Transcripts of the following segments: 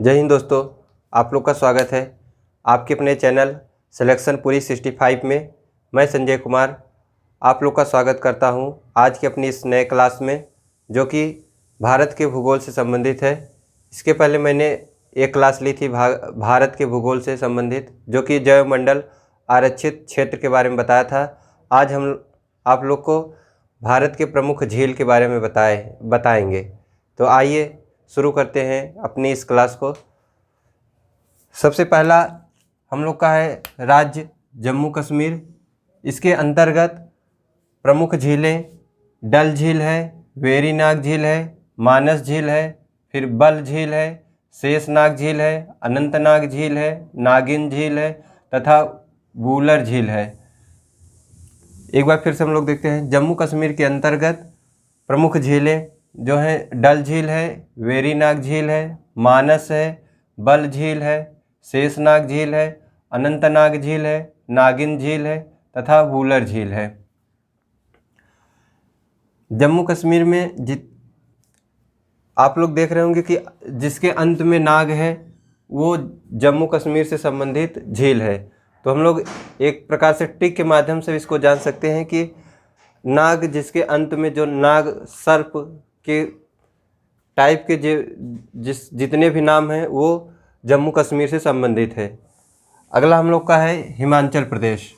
जय हिंद दोस्तों, आप लोग का स्वागत है आपके अपने चैनल सिलेक्शन पूरी 65 में। मैं संजय कुमार आप लोग का स्वागत करता हूं आज की अपनी इस नए क्लास में, जो कि भारत के भूगोल से संबंधित है। इसके पहले मैंने एक क्लास ली थी भारत के भूगोल से संबंधित, जो कि जैवमंडल आरक्षित क्षेत्र के बारे में बताया था। आज हम आप लोग को भारत के प्रमुख झील के बारे में बताएंगे। तो आइए शुरू करते हैं अपनी इस क्लास को। सबसे पहला हम लोग का है राज्य जम्मू कश्मीर। इसके अंतर्गत प्रमुख झीलें डल झील है, वेरीनाग झील है, मानस झील है, फिर बल झील है, शेषनाग झील है, अनंतनाग झील है, नागिन झील है तथा वूलर झील है। एक बार फिर से हम लोग देखते हैं। जम्मू कश्मीर के अंतर्गत प्रमुख झीलें जो हैं डल झील है, वेरीनाग झील है, मानस है, बल झील है, शेषनाग झील है, अनंतनाग झील है, नागिन झील है तथा वूलर झील है। जम्मू कश्मीर में आप लोग देख रहे होंगे कि जिसके अंत में नाग है वो जम्मू कश्मीर से संबंधित झील है। तो हम लोग एक प्रकार से टिक के माध्यम से इसको जान सकते हैं कि नाग जिसके अंत में जो नाग सर्प के टाइप के जितने भी नाम हैं वो जम्मू कश्मीर से संबंधित है। अगला हम लोग का है हिमाचल प्रदेश।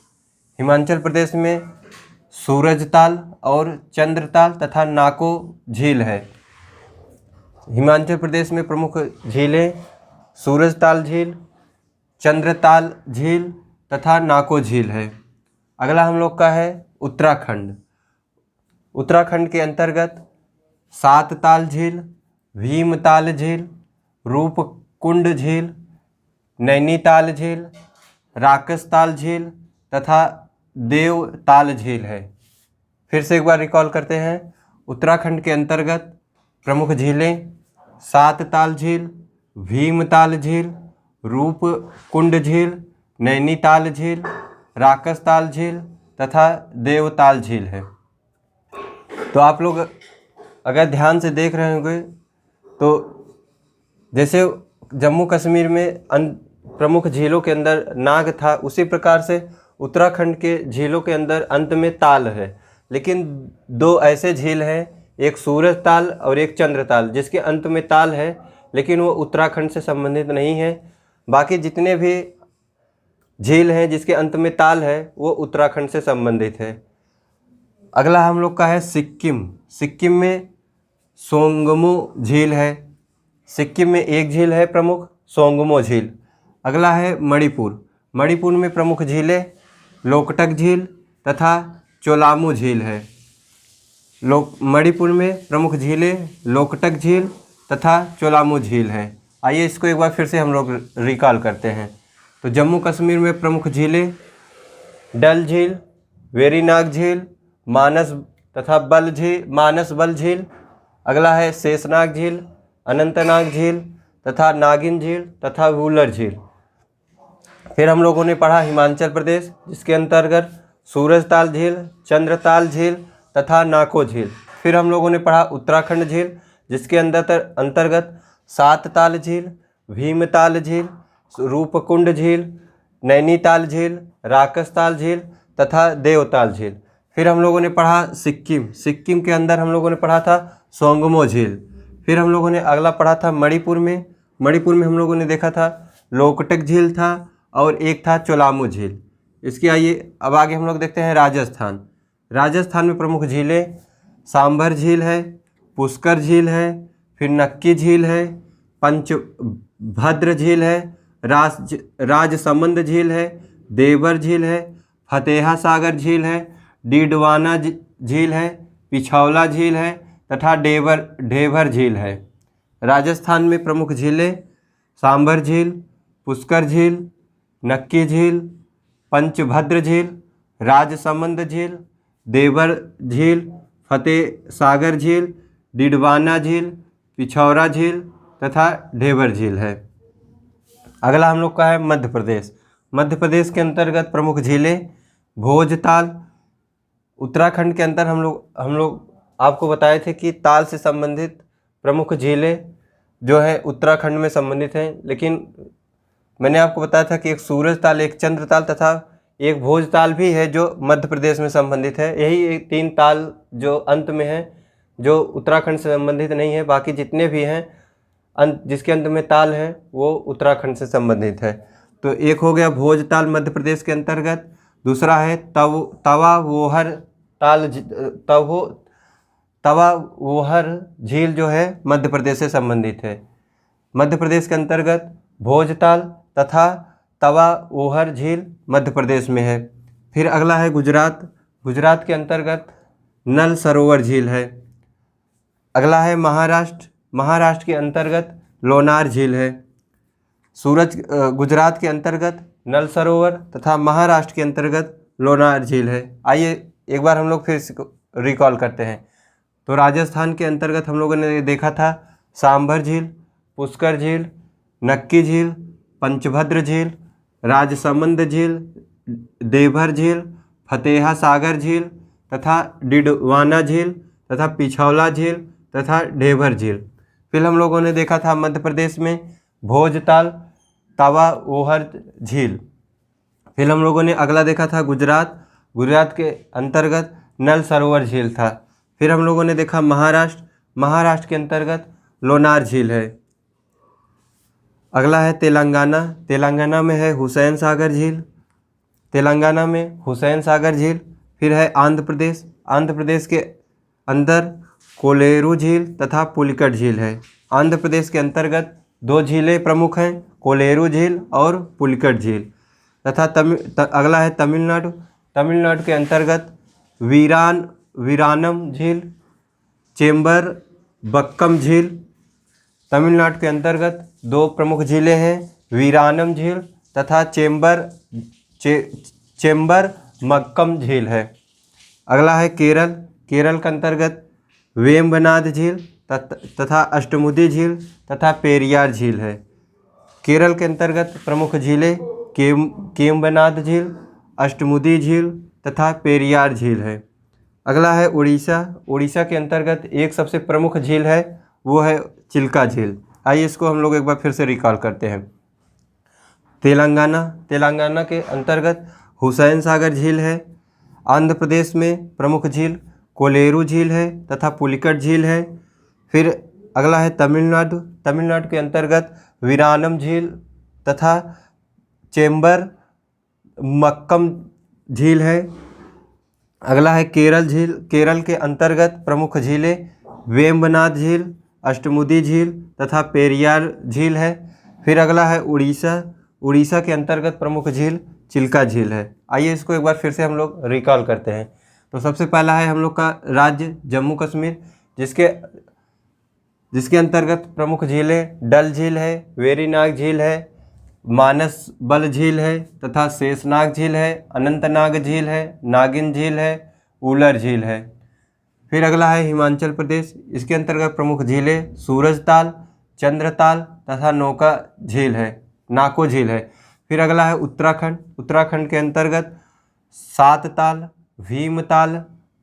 हिमाचल प्रदेश में सूरजताल और चंद्रताल तथा नाको झील है। हिमाचल प्रदेश में प्रमुख झीलें सूरजताल झील, चंद्रताल झील तथा नाको झील है। अगला हम लोग का है उत्तराखंड। उत्तराखंड के अंतर्गत सातताल झील, भीमताल झील, रूपकुंड झील, नैनीताल झील, राकसताल झील तथा देवताल झील है। फिर से एक बार रिकॉल करते हैं। उत्तराखंड के अंतर्गत प्रमुख झीलें सातताल झील, भीमताल झील, रूपकुंड झील, नैनीताल झील, राकसताल झील तथा देवताल झील है। तो आप लोग अगर ध्यान से देख रहे होंगे तो जैसे जम्मू कश्मीर में प्रमुख झीलों के अंदर नाग था, उसी प्रकार से उत्तराखंड के झीलों के अंदर अंत में ताल है। लेकिन दो ऐसे झील हैं, एक सूरज ताल और एक चंद्र ताल, जिसके अंत में ताल है लेकिन वो उत्तराखंड से संबंधित नहीं है। बाकी जितने भी झील हैं जिसके अंत में ताल है वो उत्तराखंड से संबंधित है। अगला हम लोग का है सिक्किम। सिक्किम में सोंगमो झील है। सिक्किम में एक झील है प्रमुख, सोंगमो झील। अगला है मणिपुर। मणिपुर में प्रमुख झीलें लोकटक झील तथा चोलामू झील है। मणिपुर में प्रमुख झीलें लोकटक झील तथा चोलामू झील है। आइए इसको एक बार फिर से हम लोग रिकॉल करते हैं। तो जम्मू कश्मीर में प्रमुख झीलें डल झील, वेरीनाग झील, मानस बल झील। अगला है शेषनाग झील, अनंतनाग झील तथा नागिन झील तथा वूलर झील। फिर हम लोगों ने पढ़ा हिमाचल प्रदेश, जिसके अंतर्गत सूरजताल झील, चंद्रताल झील तथा नाको झील। फिर हम लोगों ने पढ़ा उत्तराखंड झील, जिसके अंतर्गत सातताल झील, भीमताल झील, रूपकुंड झील, नैनीताल झील, राकसताल झील तथा देवताल झील। फिर हम लोगों ने पढ़ा सिक्किम। सिक्किम के अंदर हम लोगों ने पढ़ा था सोंगमो झील। फिर हम लोगों ने अगला पढ़ा था मणिपुर में। मणिपुर में हम लोगों ने देखा था लोकटक झील था और एक था चोलामू झील। इसके आइए अब आगे हम लोग देखते हैं राजस्थान। राजस्थान में प्रमुख झीलें सांभर झील है, पुष्कर झील है, फिर नक्की झील है, पंचभद्र झील है, राजसमंद झील है, देवर झील है, फतेहा सागर झील है, डीडवाना झील है, पिछौला झील है तथा ढेबर झील है। राजस्थान में प्रमुख झीलें सांभर झील, पुष्कर झील, नक्की झील, पंचभद्र झील, राजसमंद झील, देवर झील, फतेह सागर झील, डीडवाना झील, पिछौरा झील तथा ढेबर झील है। अगला हम लोग का है मध्य प्रदेश। मध्य प्रदेश के अंतर्गत प्रमुख झीलें भोजताल। उत्तराखंड के अंदर हम लोग आपको बताए थे कि ताल से संबंधित प्रमुख झीलें जो है उत्तराखंड में संबंधित हैं। लेकिन मैंने आपको बताया था कि एक सूरज ताल, एक चंद्र ताल तथा एक भोज ताल भी है जो मध्य प्रदेश में संबंधित है। यही 3 ताल जो अंत में है, जो उत्तराखंड से संबंधित नहीं है। बाकी जितने भी हैं जिसके अंत में ताल है वो उत्तराखंड से संबंधित है। तो एक हो गया भोज ताल मध्य प्रदेश के अंतर्गत, दूसरा है तवा वोहर ताल, तवा वोहर झील जो है मध्य प्रदेश से संबंधित है। मध्य प्रदेश के अंतर्गत भोज ताल तथा तवा वोहर झील मध्य प्रदेश में है। फिर अगला है गुजरात, गुजरात के अंतर्गत नल सरोवर झील है। अगला है महाराष्ट्र, महाराष्ट्र के अंतर्गत लोनार झील है। गुजरात के अंतर्गत नल सरोवर तथा महाराष्ट्र के अंतर्गत लोनार झील है। आइए एक बार हम लोग फिर रिकॉल करते हैं। तो राजस्थान के अंतर्गत हम लोगों ने देखा था सांभर झील, पुष्कर झील, नक्की झील, पंचभद्र झील, राजसमंद झील, देवभर झील, फतेहा सागर झील तथा डिडवाना झील तथा पिछौला झील तथा ढेबर झील। फिर हम लोगों ने देखा था मध्य प्रदेश में भोजताल, तवा वोहर झील। फिर हम लोगों ने अगला देखा था गुजरात, गुजरात के अंतर्गत नल सरोवर झील था। फिर हम लोगों ने देखा महाराष्ट्र, महाराष्ट्र के अंतर्गत लोनार झील है। अगला है तेलंगाना, तेलंगाना में है हुसैन सागर झील, तेलंगाना में हुसैन सागर झील। फिर है आंध्र प्रदेश, आंध्र प्रदेश के अंदर कोलेरू झील तथा पुलिकट झील है। आंध्र प्रदेश के अंतर्गत 2 झीलें प्रमुख हैं, कोलेरू झील और पुलिकट झील। तथा अगला है तमिलनाडु, तमिलनाडु के अंतर्गत वीरानम झील, चेंबर बक्कम झील। तमिलनाडु के अंतर्गत 2 प्रमुख झीलें हैं, वीरानम झील तथा चेंबर मक्कम झील है। अगला है केरल, केरल के अंतर्गत वेम्बनाड झील तथा अष्टमुदी झील तथा पेरियार झील है। केरल के अंतर्गत प्रमुख झीलें केम्बनाद झील, अष्टमुदी झील तथा पेरियार झील है। अगला है उड़ीसा, उड़ीसा के अंतर्गत एक सबसे प्रमुख झील है, वो है चिल्का झील। आइए इसको हम लोग एक बार फिर से रिकॉल करते हैं। तेलंगाना, तेलंगाना के अंतर्गत हुसैन सागर झील है। आंध्र प्रदेश में प्रमुख झील कोलेरू झील है तथा पुलिकट झील है। फिर अगला है तमिलनाडु, तमिलनाडु के अंतर्गत वीरानम झील तथा चेंबर मक्कम झील है। अगला है केरल झील, केरल के अंतर्गत प्रमुख झीलें वेम्बनाड झील, अष्टमुदी झील तथा पेरियार झील है। फिर अगला है उड़ीसा, उड़ीसा के अंतर्गत प्रमुख झील चिल्का झील है। आइए इसको एक बार फिर से हम लोग रिकॉल करते हैं। तो सबसे पहला है हम लोग का राज्य जम्मू कश्मीर, जिसके अंतर्गत प्रमुख झीलें डल झील है, वेरीनाग झील है, मानस बल झील है तथा शेषनाग झील है, अनंतनाग झील है, नागिन झील है, उलर झील है। फिर अगला है हिमाचल प्रदेश, इसके अंतर्गत प्रमुख झीलें सूरजताल, चंद्रताल तथा नाको झील है। फिर अगला है उत्तराखंड, उत्तराखंड के अंतर्गत सातताल, भीमताल,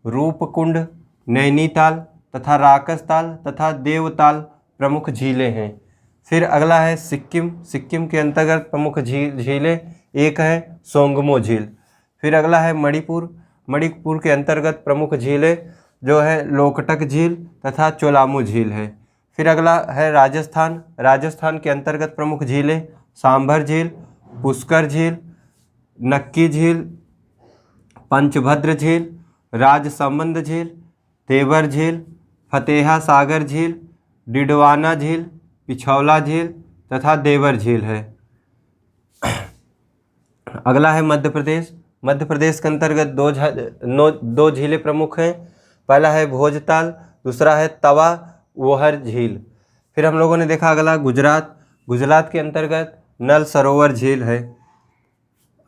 रूपकुंड, नैनीताल तथा राकसताल तथा देवताल प्रमुख झीलें हैं। फिर अगला है सिक्किम, सिक्किम के अंतर्गत प्रमुख झीलें एक है सोंगमो झील। फिर अगला है मणिपुर, मणिपुर के अंतर्गत प्रमुख झीलें जो है लोकटक झील तथा चोलामू झील है। फिर अगला है राजस्थान, राजस्थान के अंतर्गत प्रमुख झीलें सांभर झील, पुष्कर झील, नक्की झील, पंचभद्र झील, राजसमंद झील, देवर झील, फतेहा सागर झील, डिडवाना झील, पिछौला झील तथा देवर झील है। अगला है मध्य प्रदेश, मध्य प्रदेश के अंतर्गत 2 झीलें प्रमुख हैं। पहला है भोजताल, दूसरा है तवा वोहर झील। फिर हम लोगों ने देखा अगला गुजरात, गुजरात के अंतर्गत नल सरोवर झील है।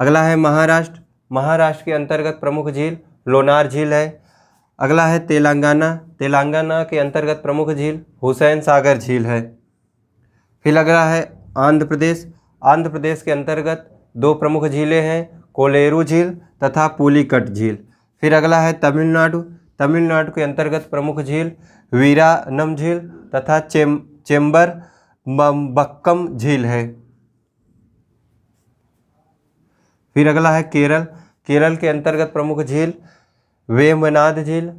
अगला है महाराष्ट्र, महाराष्ट्र के अंतर्गत प्रमुख झील लोनार झील है। अगला है तेलंगाना, तेलंगाना के अंतर्गत प्रमुख झील हुसैन सागर झील है। फिर अगला है आंध्र प्रदेश, आंध्र प्रदेश के अंतर्गत 2 प्रमुख झीलें हैं कोलेरू झील तथा पुलिकट झील। फिर अगला है तमिलनाडु, तमिलनाडु के अंतर्गत प्रमुख झील वीरानम झील तथा चेंबर मम्बक्कम झील है। फिर अगला है केरल। केरल के अंतर्गत प्रमुख झील वेम्बनाड झील,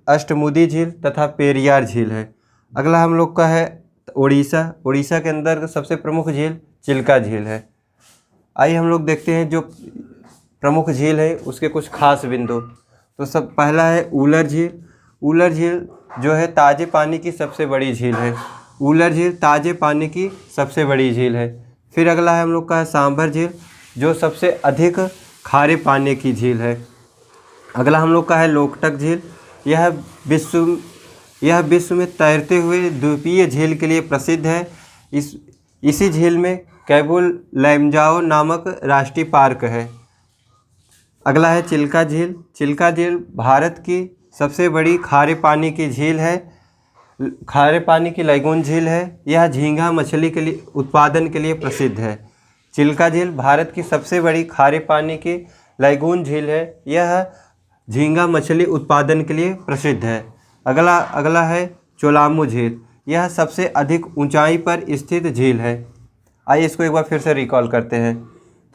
अष्टमुदी झील तथा पेरियार झील है। अगला हम लोग का है उड़ीसा। उड़ीसा के अंदर सबसे प्रमुख झील चिल्का झील है। आइए हम लोग देखते हैं जो प्रमुख झील है उसके कुछ खास बिंदु। तो सब पहला है ऊलर झील। ऊलर झील जो है ताज़े पानी की सबसे बड़ी झील है। ऊलर झील ताज़े पानी की सबसे बड़ी झील है। फिर अगला है हम लोग का है सांभर झील, जो सबसे अधिक खारे पानी की झील है। अगला हम लोग का है लोकटक झील। यह विश्व में तैरते हुए द्वीपीय झील के लिए प्रसिद्ध है। इसी झील में कैबुल लैमजाओ नामक राष्ट्रीय पार्क है। अगला है चिल्का झील। चिल्का झील भारत की सबसे बड़ी खारे पानी की झील है। खारे पानी की लैगून झील है। यह झींगा मछली के लिए उत्पादन के लिए प्रसिद्ध है। चिल्का झील भारत की सबसे बड़ी खारे पानी की लैगून झील है। यह झींगा मछली उत्पादन के लिए प्रसिद्ध है। अगला है चोलामू झील। यह सबसे अधिक ऊंचाई पर स्थित झील है। आइए इसको एक बार फिर से रिकॉल करते हैं।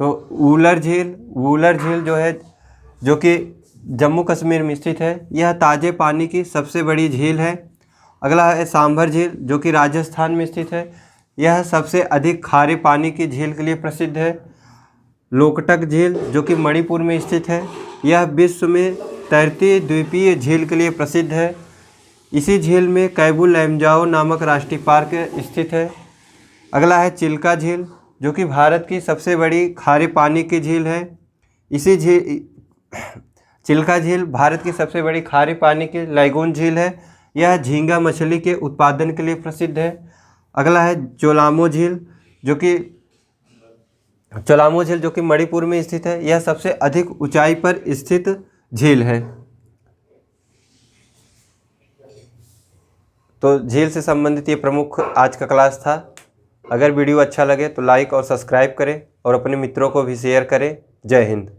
तो ऊलर झील जो है, जो कि जम्मू कश्मीर में स्थित है, यह ताज़े पानी की सबसे बड़ी झील है। अगला है सांभर झील, जो कि राजस्थान में स्थित है। यह सबसे अधिक खारे पानी की झील के लिए प्रसिद्ध है। लोकटक झील, जो कि मणिपुर में स्थित है, यह विश्व में तैरती द्वीपीय झील के लिए प्रसिद्ध है। इसी झील में कैबुल लैमजाओ नामक राष्ट्रीय पार्क स्थित है। अगला है चिल्का झील, जो कि भारत की सबसे बड़ी खारे पानी की झील है। चिल्का झील भारत की सबसे बड़ी खारे पानी की लैगून झील है। यह झींगा मछली के उत्पादन के लिए प्रसिद्ध है। अगला है चोलामू झील, जो कि मणिपुर में स्थित है। यह सबसे अधिक ऊंचाई पर स्थित झील है। तो झील से संबंधित ये प्रमुख आज का क्लास था। अगर वीडियो अच्छा लगे तो लाइक और सब्सक्राइब करें और अपने मित्रों को भी शेयर करें। जय हिंद।